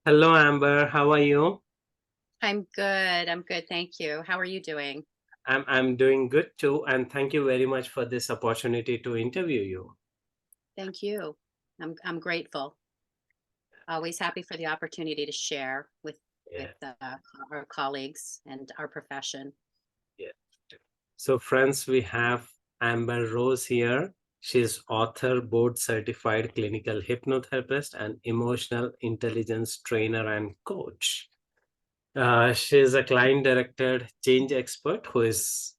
Hello, Amber. How are you? I'm good. I'm good. Thank you. How are you doing? I'm doing good too, and thank you very much for this opportunity to interview you. Thank you. I'm grateful. Always happy for the opportunity to share with Yeah, our colleagues and our profession. yeah. So, friends, we have Amber Rose here. She's author, board certified clinical hypnotherapist, and emotional intelligence trainer and coach. She's a client directed change expert who is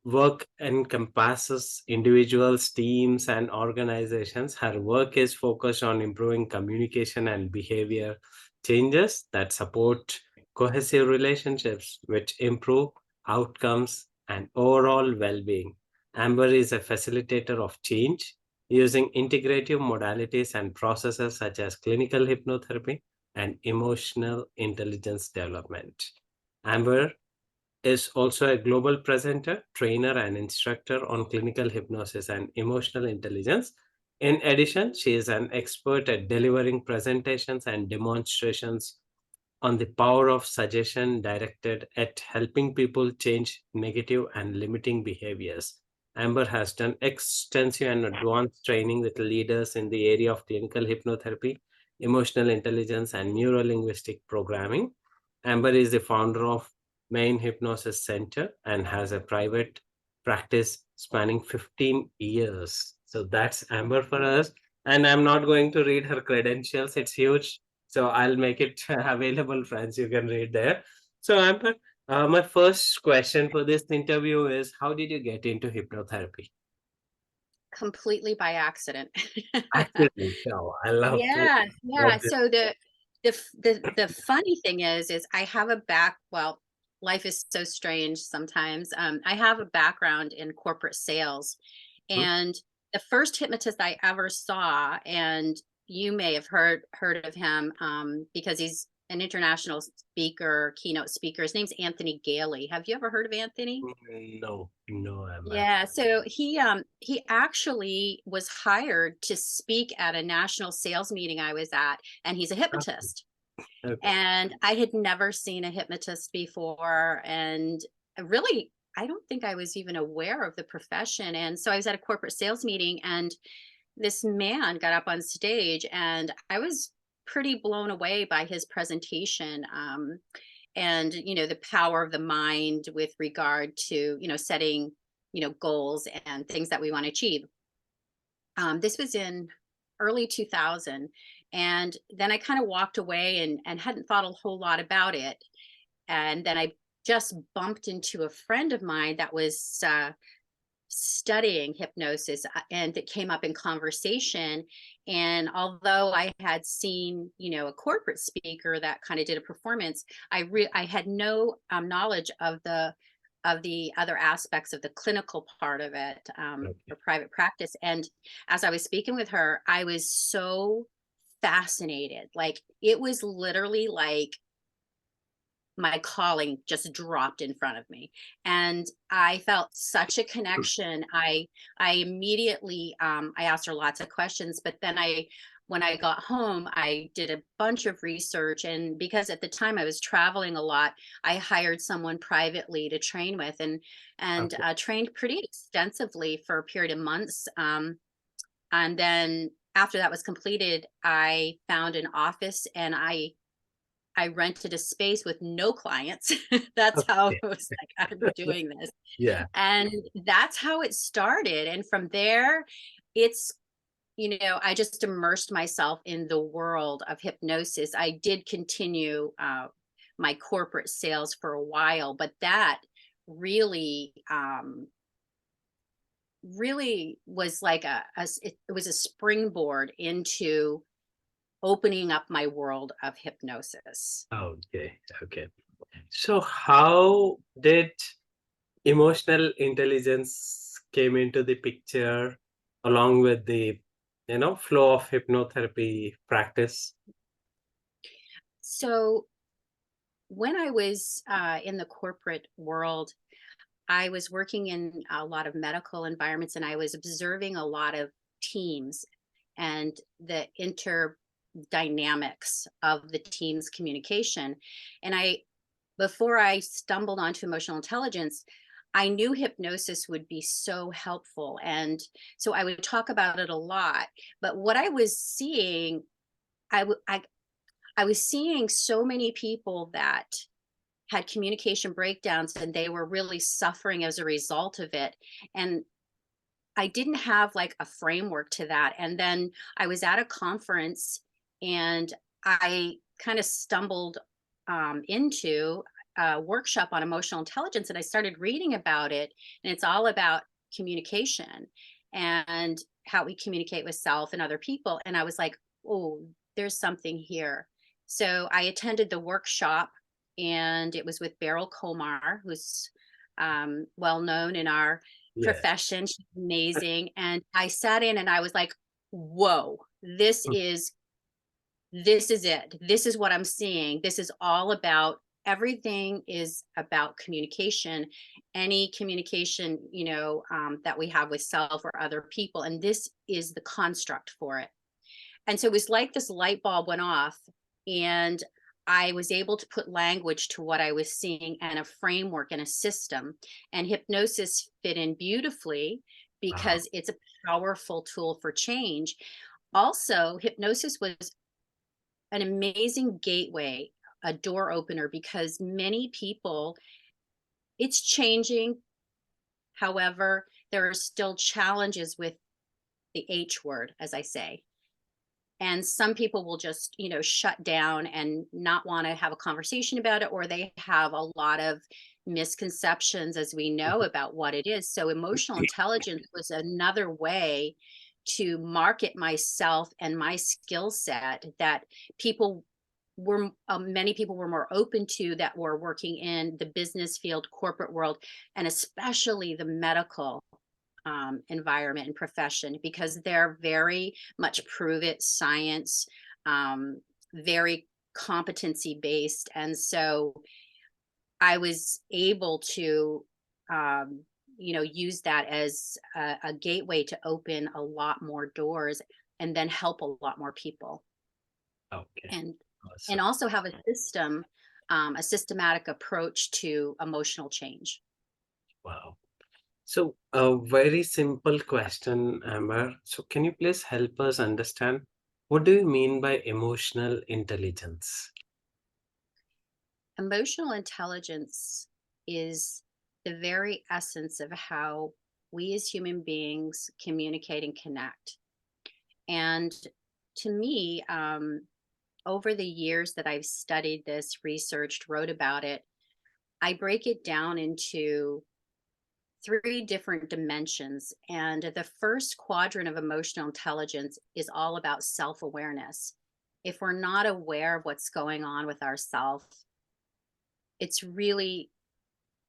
work encompasses individuals, teams, and organizations. Her work is focused on improving communication and behavior changes that support cohesive relationships, which improve outcomes and overall well being. Amber is a facilitator of change using integrative modalities and processes such as clinical hypnotherapy and emotional intelligence development. Amber is also a global presenter, trainer, and instructor on clinical hypnosis and emotional intelligence. In addition, she is an expert at delivering presentations and demonstrations on the power of suggestion directed at helping people change negative and limiting behaviors. Amber has done extensive and advanced training with leaders in the area of clinical hypnotherapy, emotional intelligence, and neuro linguistic programming. Amber is the founder of Maine Hypnosis Center and has a private practice spanning 15 years. So that's Amber for us. And I'm not going to read her credentials, it's huge, so I'll make it available, friends. You can read there. So, Amber, my first question for this interview is: how did you get into hypnotherapy? Completely by accident. Actually, so I love to Yeah, hear yeah. this. So the funny thing is I have a well, life is so strange sometimes. I have a background in corporate sales, Mhm. and the first hypnotist I ever saw, and you may have heard of him, because he's an international speaker, keynote speaker. His name's Anthony Gailey. Have you ever heard of Anthony? No, no, Amber. Yeah, so he actually was hired to speak at a national sales meeting I was at, and he's a Okay, hypnotist. okay. And I had never seen a hypnotist before, and really, I don't think I was even aware of the profession. And so I was at a corporate sales meeting, and this man got up on stage, and I was pretty blown away by his presentation. And the power of the mind with regard to setting goals and things that we want to achieve. This was in early 2000, and then I kind of walked away and hadn't thought a whole lot about it. And then I just bumped into a friend of mine that was studying hypnosis, and it came up in conversation. And although I had seen a corporate speaker that kind of did a performance, I had no knowledge of the other aspects of the clinical part of it, for Okay. private practice. And as I was speaking with her, I was so fascinated. Like, it was literally like my calling just dropped in front of me, and I felt such a connection. I immediately, I asked her lots of questions, but then when I got home, I did a bunch of research. And because at the time I was traveling a lot, I hired someone privately to train with, and Okay. trained pretty extensively for a period of months. And then after that was completed, I found an office, and I rented a space with no clients. That's how Okay. it was like, I'm doing this. Yeah. And that's how it started. And from there, it's, I just immersed myself in the world of hypnosis. I did continue my corporate sales for a while, but that really, really was like it was a springboard into opening up my world of hypnosis. Okay. Okay. So, how did emotional intelligence came into the picture along with the flow of hypnotherapy practice? So when I was in the corporate world, I was working in a lot of medical environments, and I was observing a lot of teams and the dynamics of the team's communication. And before I stumbled onto emotional intelligence, I knew hypnosis would be so helpful. And so I would talk about it a lot. But what I was seeing, I was seeing so many people that had communication breakdowns and they were really suffering as a result of it. And I didn't have like a framework to that. And then I was at a conference and I kind of stumbled into a workshop on emotional intelligence and I started reading about it. And it's all about communication and how we communicate with self and other people. And I was like, oh, there's something here. So I attended the workshop and it was with Beryl Komar, who's well known in our Yes. profession. She's amazing. And I sat in and I was like, whoa, this is it. This is what I'm seeing. This is all about everything is about communication, any communication, that we have with self or other people. And this is the construct for it. And so it was like this light bulb went off and I was able to put language to what I was seeing and a framework and a system. And hypnosis fit in beautifully Wow. because it's a powerful tool for change. Also, hypnosis was an amazing gateway, a door opener, because many people, it's changing. However, there are still challenges with the H word, as I say. And some people will just, shut down and not want to have a conversation about it, or they have a lot of misconceptions, as we know, about what it is. So, emotional intelligence was another way to market myself and my skill set that many people were more open to, that were working in the business field, corporate world, and especially the medical environment and profession, because they're very much prove it science, very competency based. And so I was able to, use that as a gateway to open a lot more doors and then help a lot more people. Okay. And Awesome. also have a systematic approach to emotional change. Wow. So, a very simple question, Amber. So, can you please help us understand what do you mean by emotional intelligence? Emotional intelligence is the very essence of how we as human beings communicate and connect. And to me, over the years that I've studied this, researched, wrote about it, I break it down into three different dimensions. And the first quadrant of emotional intelligence is all about self awareness. If we're not aware of what's going on with ourself, it's really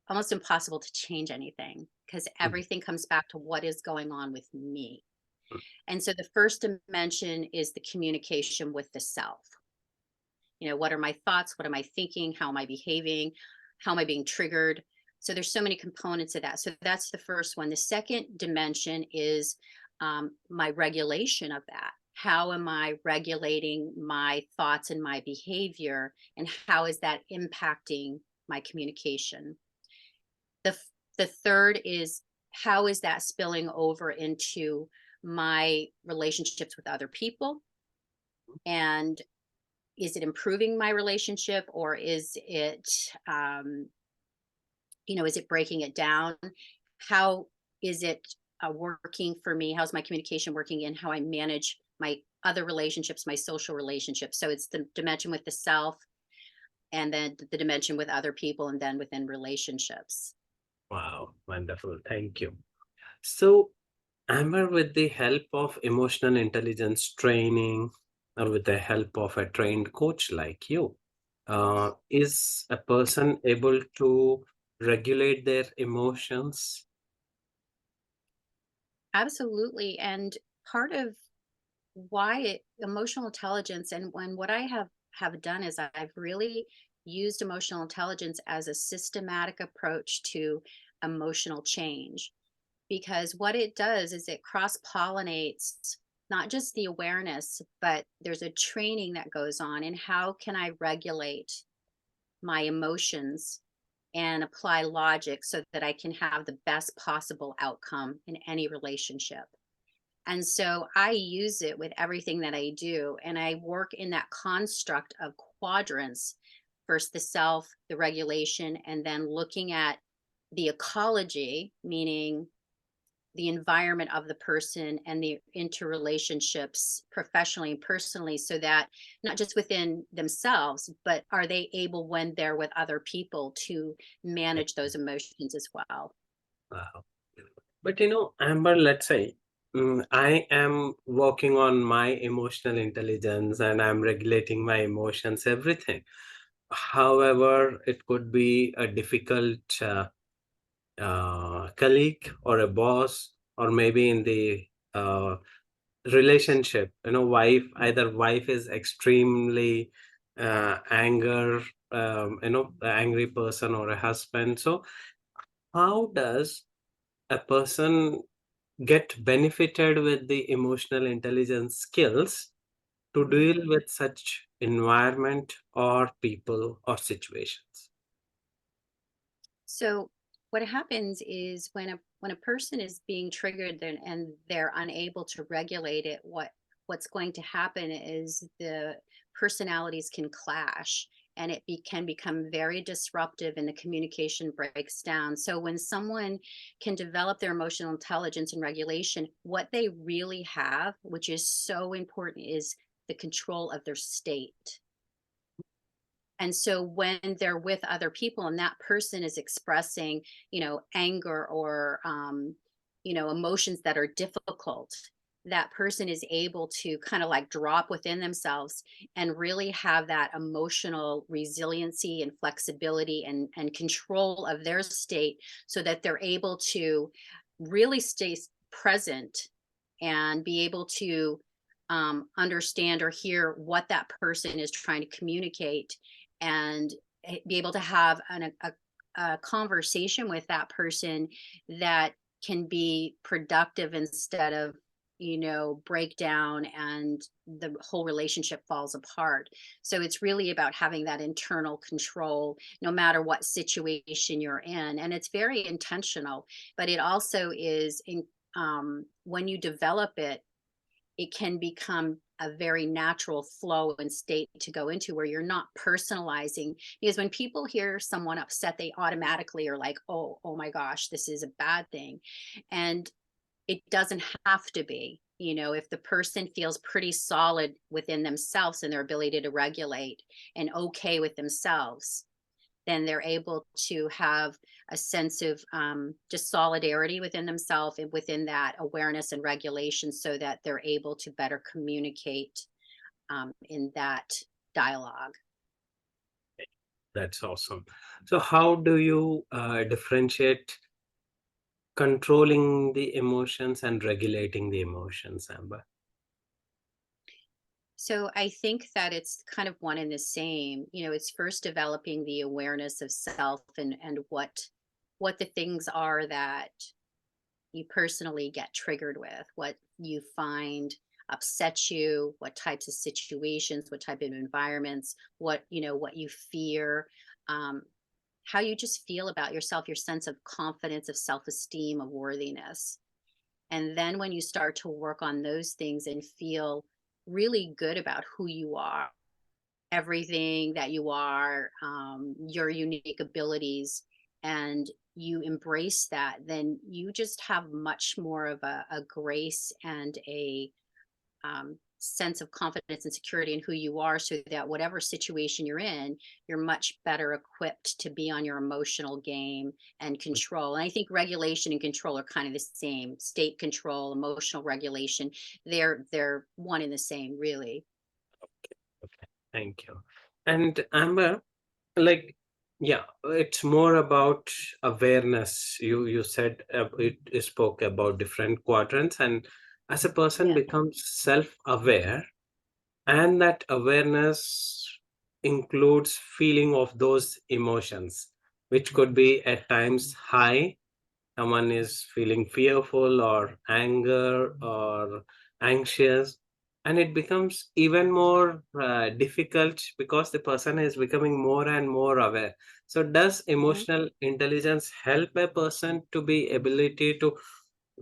almost impossible to change anything because Mhm. everything comes back to what is going on with me. And so the first dimension is the communication with the self. What are my thoughts? What am I thinking? How am I behaving? How am I being triggered? So there's so many components of that. So that's the first one. The second dimension is my regulation of that. How am I regulating my thoughts and my behavior? And how is that impacting my communication? The third is how is that spilling over into my relationships with other people? And is it improving my relationship, or um, is it breaking it down? How is it working for me? How's my communication working in how I manage my other relationships, my social relationships? So it's the dimension with the self, and then the dimension with other people, and then within relationships. Wow, wonderful. Thank you. So, Amber, with the help of emotional intelligence training or with the help of a trained coach like you, is a person able to regulate their emotions? Absolutely. And part of emotional intelligence, and what I have done is I've really used emotional intelligence as a systematic approach to emotional change, because what it does is it cross pollinates not just the awareness, but there's a training that goes on in how can I regulate my emotions and apply logic so that I can have the best possible outcome in any relationship. And so I use it with everything that I do. And I work in that construct of quadrants: first the self, the regulation, and then looking at the ecology, meaning the environment of the person and the interrelationships professionally and personally, so that not just within themselves, but are they able, when they're with other people, to manage those emotions as well. Wow. But Amber, let's say I am working on my emotional intelligence and I'm regulating my emotions, everything. However, it could be a difficult colleague or a boss, or maybe in the relationship, either wife is extremely anger, angry person, or a husband. So how does a person get benefited with the emotional intelligence skills to deal with such environment or people or situations? So what happens is when a person is being triggered, then and they're unable to regulate it, what's going to happen is the personalities can clash, and can become very disruptive, and the communication breaks down. So when someone can develop their emotional intelligence and regulation, what they really have, which is so important, is the control of their state. And so when they're with other people and that person is expressing, anger or, emotions that are difficult, that person is able to kind of like drop within themselves and really have that emotional resiliency and flexibility and control of their state, so that they're able to really stay present and be able to understand or hear what that person is trying to communicate, and be able to have a conversation with that person that can be productive, instead of break down and the whole relationship falls apart. So it's really about having that internal control no matter what situation you're in, and it's very intentional. But it also is when you develop it, it can become a very natural flow and state to go into, where you're not personalizing. Because when people hear someone upset, they automatically are like, oh my gosh, this is a bad thing. And it doesn't have to be. If the person feels pretty solid within themselves and their ability to regulate and okay with themselves, then they're able to have a sense of just solidarity within themselves and within that awareness and regulation, so that they're able to better communicate in that dialogue. That's awesome. So how do you differentiate controlling the emotions and regulating the emotions, Amber? So I think that it's kind of one and the same. It's first developing the awareness of self, and what the things are that you personally get triggered with, what you find upsets you, what types of situations, what type of environments, what you fear, um, how you just feel about yourself, your sense of confidence, of self-esteem, of worthiness. And then when you start to work on those things and feel really good about who you are, everything that you are, your unique abilities, and you embrace that, then you just have much more of a grace and a sense of confidence and security in who you are, so that whatever situation you're in, you're much better equipped to be on your emotional game and control. And I think regulation and control are kind of the same. State control, emotional regulation, they're one and the same, really. Okay, thank you. And Amber, like, yeah, it's more about awareness. You said you spoke about different quadrants, and as a person Yeah. becomes self-aware, and that awareness includes feeling of those emotions, which could be at times high. Someone is feeling fearful or anger or anxious, and it becomes even more difficult because the person is becoming more and more aware. So does Mhm. emotional intelligence help a person to be ability to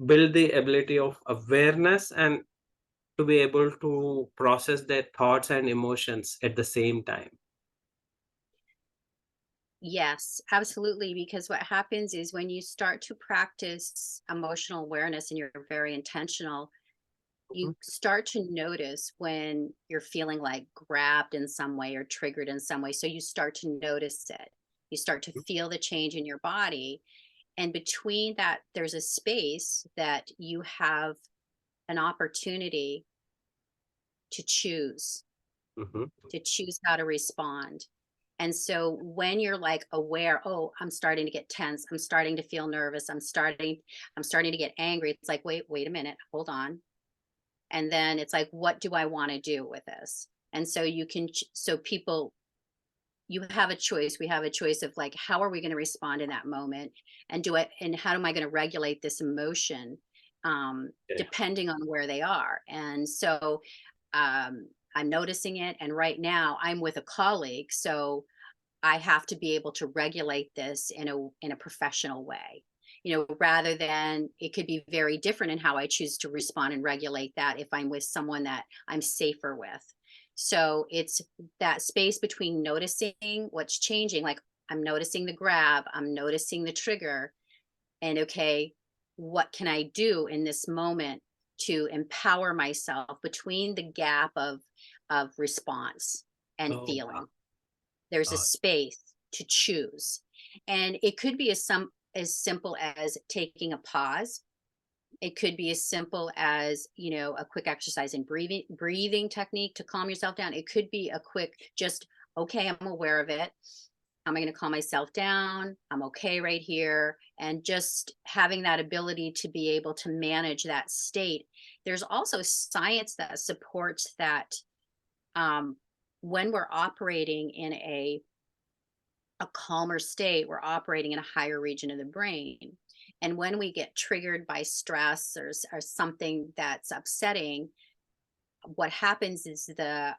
build the ability of awareness and to be able to process their thoughts and emotions at the same time? Yes, absolutely. Because what happens is when you start to practice emotional awareness and you're very intentional, Mhm. you start to notice when you're feeling like grabbed in some way or triggered in some way. So you start to notice it. You start to feel the change in your body. And between that, there's a space that you have an opportunity to choose, Mhm. to choose how to respond. And so when you're like aware, oh, I'm starting to get tense, I'm starting to feel nervous, I'm starting to get angry. It's like, wait a minute, hold on. And then it's like, what do I want to do with this? And so so people, you have a choice. We have a choice of like, how are we going to respond in that moment? And how am I going to regulate this emotion? Yeah. Depending on where they are. And so I'm noticing it. And right now I'm with a colleague. So I have to be able to regulate this in a professional way. Rather than it could be very different in how I choose to respond and regulate that if I'm with someone that I'm safer with. So it's that space between noticing what's changing, like I'm noticing the grab, I'm noticing the trigger, and okay, what can I do in this moment to empower myself between the gap of response and Oh, wow. feeling? There's a Oh, space to choose. And it could be as simple as taking a pause. It could be as simple as, a quick exercise in breathing technique to calm yourself down. It could be a quick just, okay, I'm aware of it. Am I going to calm myself down? I'm okay right here. And just having that ability to be able to manage that state. There's also science that supports that um, when we're operating in a calmer state, we're operating in a higher region of the brain. And when we get triggered by stress or something that's upsetting, what happens is the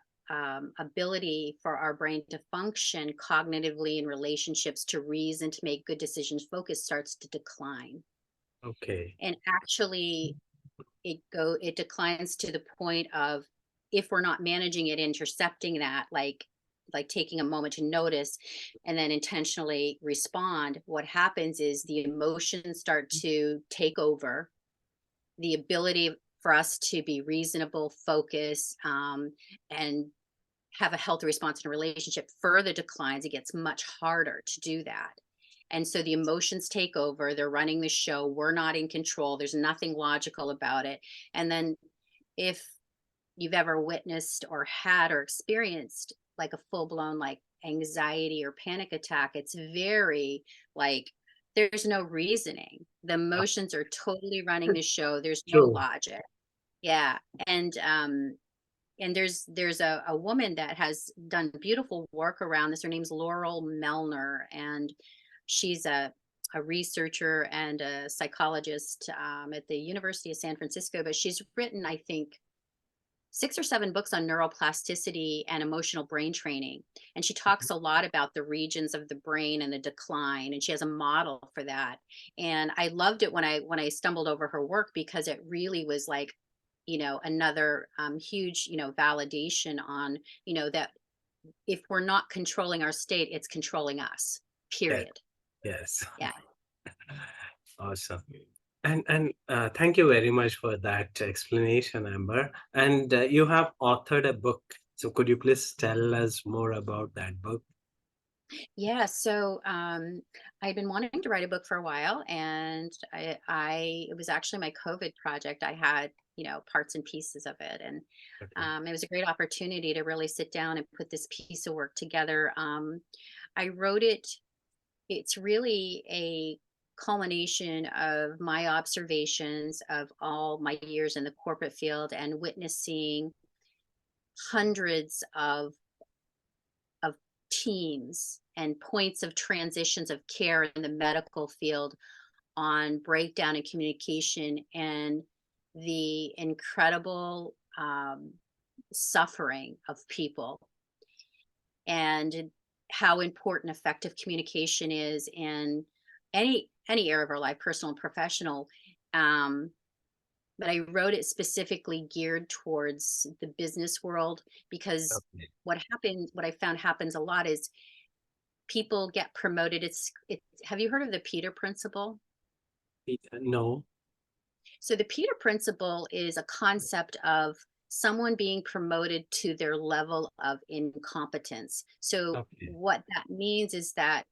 ability for our brain to function cognitively in relationships, to reason, to make good decisions, focus starts to decline. okay. And actually, it declines to the point of, if we're not managing it, intercepting that, like taking a moment to notice and then intentionally respond, what happens is the emotions start to take over. The ability for us to be reasonable, focus, and have a healthy response in a relationship further declines. It gets much harder to do that. And so the emotions take over. They're running the show. We're not in control. There's nothing logical about it. And then, if you've ever witnessed or had or experienced like a full blown like anxiety or panic attack, it's very like there's no reasoning. The Ah, emotions are totally running the show. There's no true. logic. Yeah. And there's a woman that has done beautiful work around this. Her name's Laurel Melner, and she's a researcher and a psychologist at the University of San Francisco. But she's written, I think, 6 or 7 books on neuroplasticity and emotional brain training. And she talks a lot about the regions of the brain and the decline. And she has a model for that. And I loved it when I stumbled over her work, because it really was like, another huge, validation on, that if we're not controlling our state, it's controlling us, Yes. period. Yes. Yeah. Awesome. And thank you very much for that explanation, Amber. And you have authored a book. So could you please tell us more about that book? Yeah, so I've been wanting to write a book for a while, and it was actually my COVID project. I had, parts and pieces of it, and Okay. it was a great opportunity to really sit down and put this piece of work together. I wrote it. It's really a culmination of my observations of all my years in the corporate field and witnessing hundreds of teams and points of transitions of care in the medical field on breakdown in communication and the incredible suffering of people and how important effective communication is in any area of our life, personal and professional. Um, but I wrote it specifically geared towards the business world because Okay. what I found happens a lot is people get promoted. It's have you heard of the Peter Principle? No. So the Peter Principle is a concept of someone being promoted to their level of incompetence. So Okay. what that means is that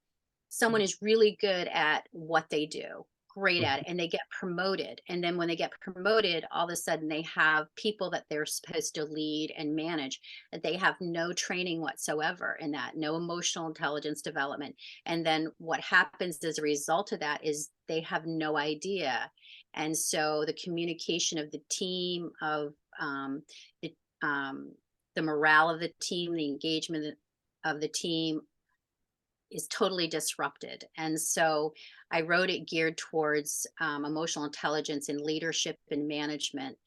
someone is really good at what they do, great at it, and they get promoted. And then when they get promoted, all of a sudden they have people that they're supposed to lead and manage, that they have no training whatsoever in that, no emotional intelligence development. And then what happens as a result of that is they have no idea. And so the communication of the team, of the, um, the morale of the team, the engagement of the team is totally disrupted. And so I wrote it geared towards emotional intelligence and leadership and management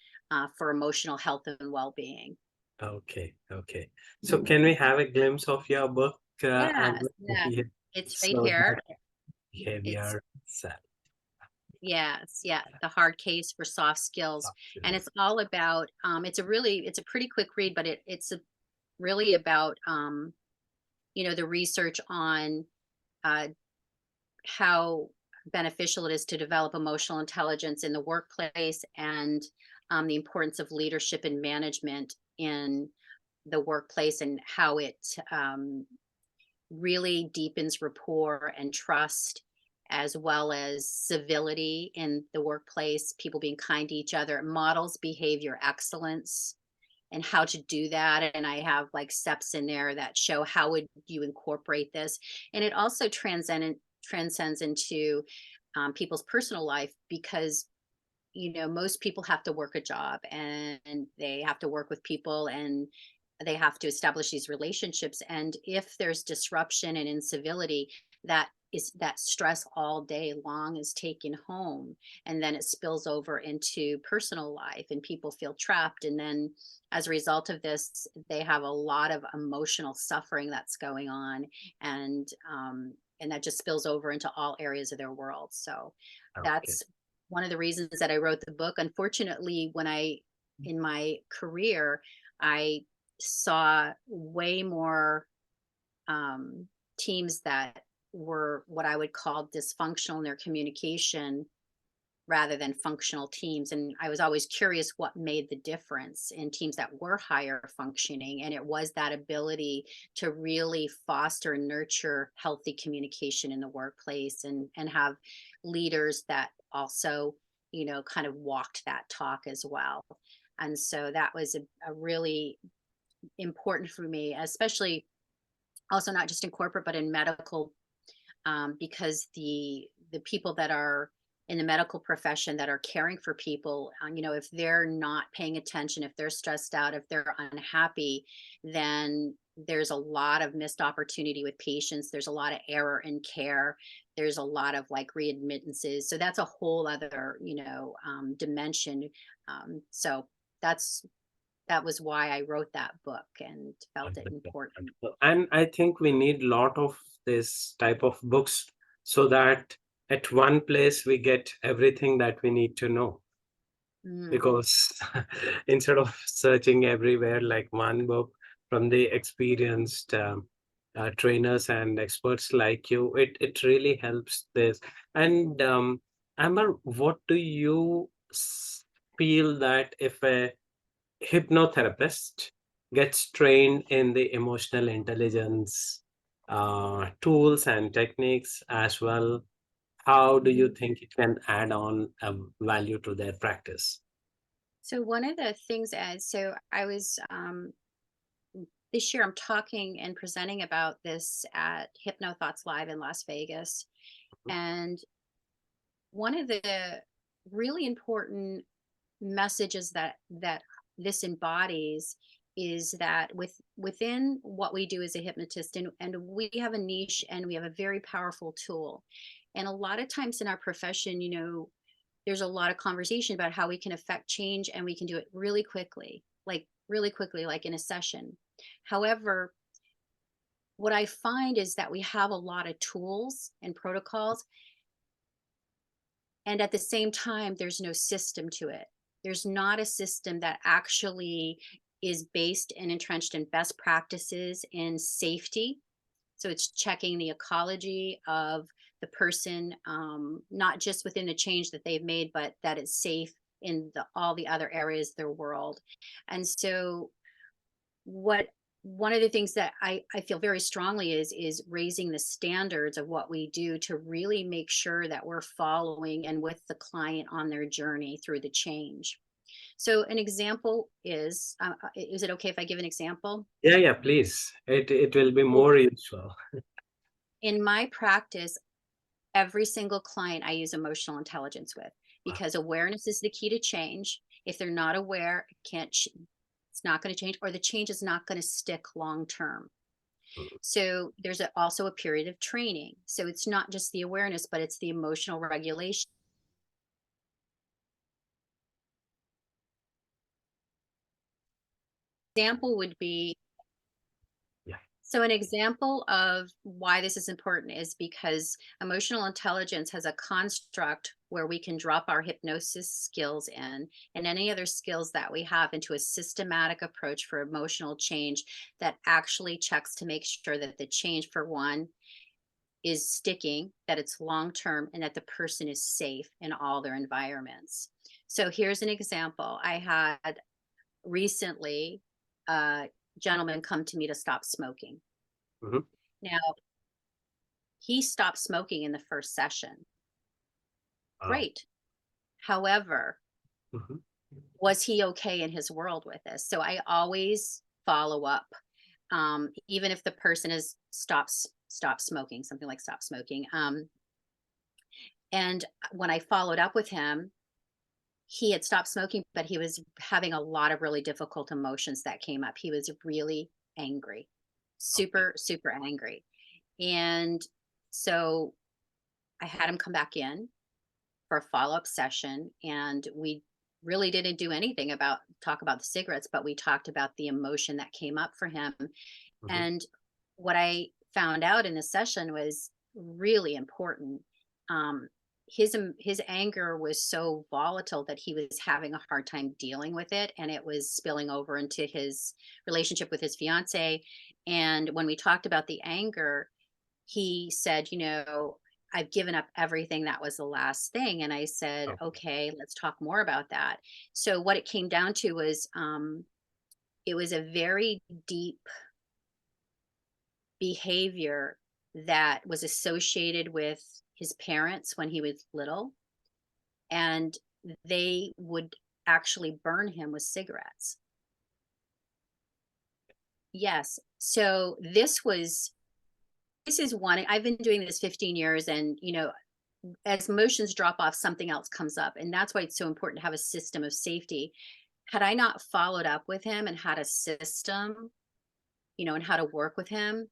for emotional health and well-being. Okay. Okay. So can we have a glimpse of your book? Yes, yeah, Yeah, it's right so that here. It's behavior set. yes, yeah, the hard case for soft skills, and it's all about. It's a pretty quick read, but really about the research on uh, how beneficial it is to develop emotional intelligence in the workplace and the importance of leadership and management in the workplace and how it really deepens rapport and trust as well as civility in the workplace, people being kind to each other, models behavior excellence and how to do that. And I have like steps in there that show how would you incorporate this. And it also transcends into people's personal life because most people have to work a job and they have to work with people and they have to establish these relationships, and if there's disruption and incivility, that stress all day long is taken home, and then it spills over into personal life and people feel trapped, and then as a result of this they have a lot of emotional suffering that's going on, and that just spills over into all areas of their world. So Okay. that's one of the reasons that I wrote the book. Unfortunately, in my career, I saw way more teams that were what I would call dysfunctional in their communication rather than functional teams. And I was always curious what made the difference in teams that were higher functioning. And it was that ability to really foster and nurture healthy communication in the workplace and have leaders that also, kind of walked that talk as well. And so that was a really important for me, especially also not just in corporate, but in medical, because the people that are in the medical profession that are caring for people, if they're not paying attention, if they're stressed out, if they're unhappy, then there's a lot of missed opportunity with patients. There's a lot of error in care. There's a lot of like readmittances. So that's a whole other, dimension. So that's that was why I wrote that book and felt it Wonderful, important. wonderful. And I think we need lot of this type of books so that at one place we get everything that we need to know. Mm. Because instead of searching everywhere, like one book from the experienced trainers and experts like you, it really helps this. And Amber, what do you feel that if a hypnotherapist gets trained in the emotional intelligence tools and techniques as well, how do you think it can add on value to their practice? So one of the things as so I was this year I'm talking and presenting about this at Hypno Thoughts Live in Las Vegas. And one of the really important messages that this embodies is that within what we do as a hypnotist, and we have a niche and we have a very powerful tool. And a lot of times in our profession, there's a lot of conversation about how we can affect change, and we can do it really quickly, like in a session. However, what I find is that we have a lot of tools and protocols, and at the same time, there's no system to it. There's not a system that actually is based and entrenched in best practices in safety. So it's checking the ecology of the person, not just within the change that they've made, but that it's safe in all the other areas of their world. And so what one of the things that I feel very strongly is raising the standards of what we do to really make sure that we're following and with the client on their journey through the change. So an example is it okay if I give an example? Yeah, please. It will be So more useful. in my practice, every single client I use emotional intelligence with, Wow. because awareness is the key to change. If they're not aware, it's not going to change, or the change is not going to stick long term. Mm. So there's also a period of training. So it's not just the awareness, but it's the emotional regulation. Example would be Yeah. So an example of why this is important is because emotional intelligence has a construct where we can drop our hypnosis skills in and any other skills that we have into a systematic approach for emotional change that actually checks to make sure that the change, for one, is sticking, that it's long term, and that the person is safe in all their environments. So here's an example. I had recently a gentleman come to me to stop smoking. Mhm. Now, he stopped smoking in the first session. Wow. Great. However, Mhm. was he okay in his world with this? So I always follow up, even if the person has stop smoking, something like stop smoking. And when I followed up with him, he had stopped smoking, but he was having a lot of really difficult emotions that came up. He was really angry, Okay. super, super angry. And so I had him come back in for a follow-up session, and we really didn't do anything about talk about the cigarettes, but we talked about the emotion that came up for him. Mhm. And what I found out in the session was really important. um, his anger was so volatile that he was having a hard time dealing with it, and it was spilling over into his relationship with his fiance. And when we talked about the anger, he said, I've given up everything. That was the last thing. And I said, Okay. okay, let's talk more about that. So what it came down to was, it was a very deep behavior that was associated with his parents when he was little, and they would actually burn him with cigarettes. Yes. So this is one. I've been doing this 15 years, and as emotions drop off, something else comes up. And that's why it's so important to have a system of safety. Had I not followed up with him and had a system, and how to work with him,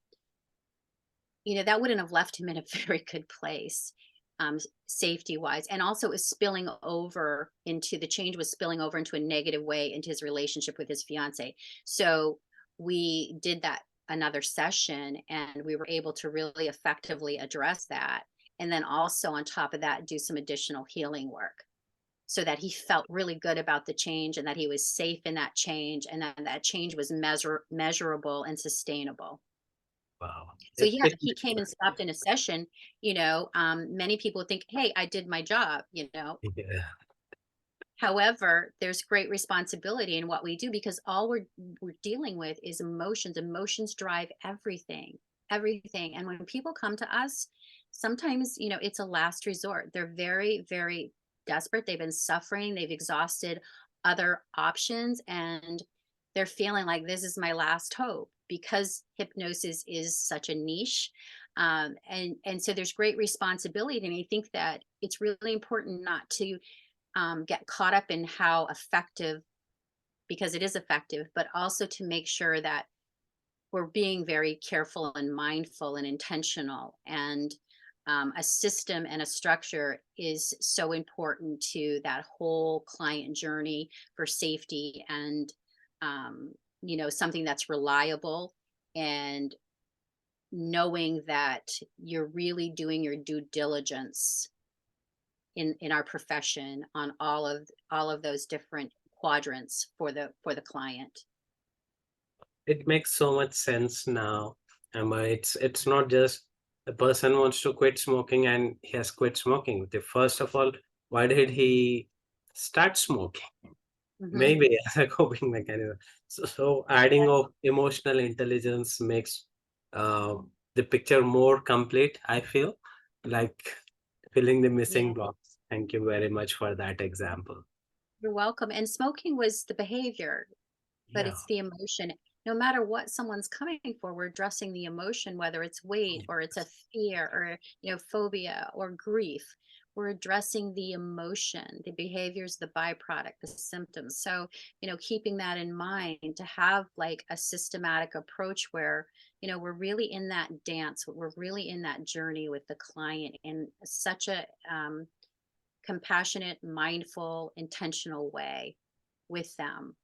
that wouldn't have left him in a very good place, safety wise. And also, is spilling over into the change was spilling over into a negative way into his relationship with his fiance. So we did that another session, and we were able to really effectively address that. And then also, on top of that, do some additional healing work so that he felt really good about the change, and that he was safe in that change, and that change was measurable and sustainable. Wow. So It, yeah, it, he came and stopped in a session. Many people think, hey, I did my job. yeah. However, there's great responsibility in what we do, because all we're dealing with is emotions. Emotions drive everything, everything. And when people come to us, sometimes, it's a last resort. They're very, very desperate. They've been suffering, they've exhausted other options, and they're feeling like this is my last hope, because hypnosis is such a niche. And so there's great responsibility. And I think that it's really important not to get caught up in how effective, because it is effective, but also to make sure that we're being very careful and mindful and intentional. And a system and a structure is so important to that whole client journey for safety and something that's reliable and knowing that you're really doing your due diligence in our profession on all of those different quadrants for the client. It makes so much sense now. It's not just the person wants to quit smoking and he has quit smoking. First of all, why did he start smoking? Hmm. Maybe as a coping mechanism. So adding of emotional intelligence makes uh, the picture more complete, I feel, like filling the missing Yeah, blocks. Thank you very much for that example. you're welcome. And smoking was the behavior, but Yeah. it's the emotion. No matter what someone's coming for, we're addressing the emotion, whether it's weight or it's a fear or phobia or grief. We're addressing the emotion. The behaviors, the byproduct, the symptoms. So, keeping that in mind to have like a systematic approach where, we're really in that dance, we're really in that journey with the client in such a compassionate, mindful, intentional way with them.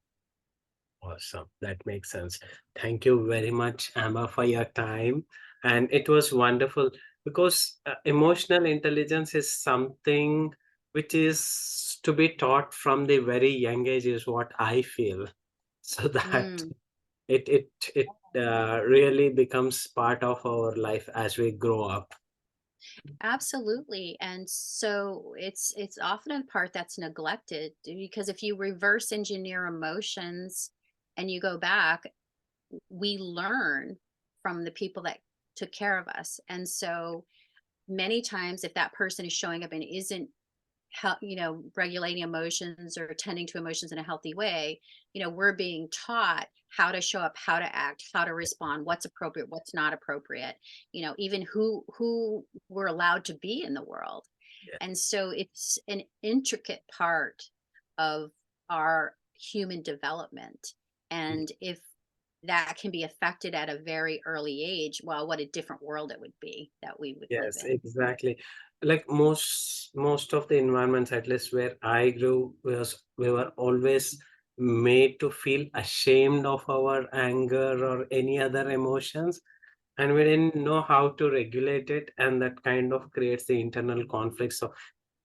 Awesome. That makes sense. Thank you very much, Amber, for your time. And it was wonderful because emotional intelligence is something which is to be taught from the very young age, is what I feel. So that Mm. it really becomes part of our life as we grow up. Absolutely. And so it's often a part that's neglected because if you reverse engineer emotions and you go back, we learn from the people that took care of us. And so many times if that person is showing up and isn't regulating emotions or tending to emotions in a healthy way, we're being taught how to show up, how to act, how to respond, what's appropriate, what's not appropriate, even who we're allowed to be in the world. Yeah. And so it's an intricate part of our human development. And if that can be affected at a very early age, well, what a different world it would be that we would live Yes, in. exactly. Like most of the environments, at least where I grew, we were always made to feel ashamed of our anger or any other emotions, and we didn't know how to regulate it, and that kind of creates the internal conflict. So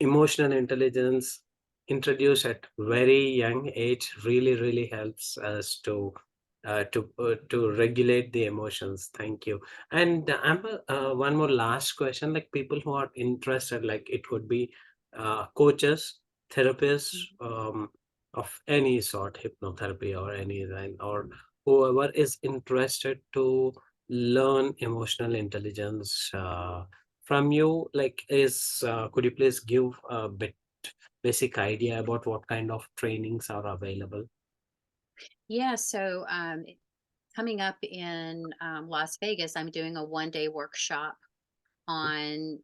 emotional intelligence introduced at very young age really helps us to regulate the emotions. Thank you. And Amber, one more last question, like people who are interested, like it could be coaches, therapists, of any sort, hypnotherapy or any kind, or whoever is interested to learn emotional intelligence from you, like is could you please give a bit basic idea about what kind of trainings are available? Yeah, so coming up in Las Vegas, I'm doing a 1-day workshop on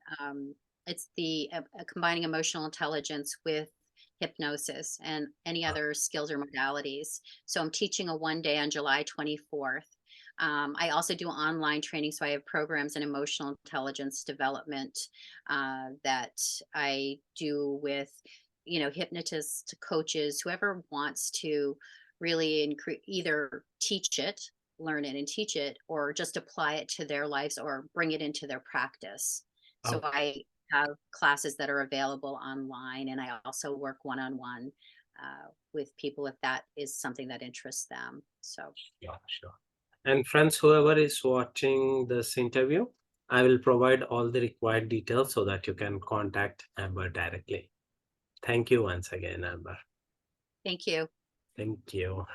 it's the combining emotional intelligence with hypnosis and any Uh, other skills or modalities. So I'm teaching a 1-day on July 24th. I also do online training, so I have programs in emotional intelligence development that I do with hypnotists, coaches, whoever wants to really either teach it, learn it and teach it, or just apply it to their lives or bring it into their practice. So oh, I have classes that are available online, and I also work one-on-one with people if that is something that interests them. So yeah, sure. And friends, whoever is watching this interview, I will provide all the required details so that you can contact Amber directly. Thank you once again, Amber. thank you. Thank you.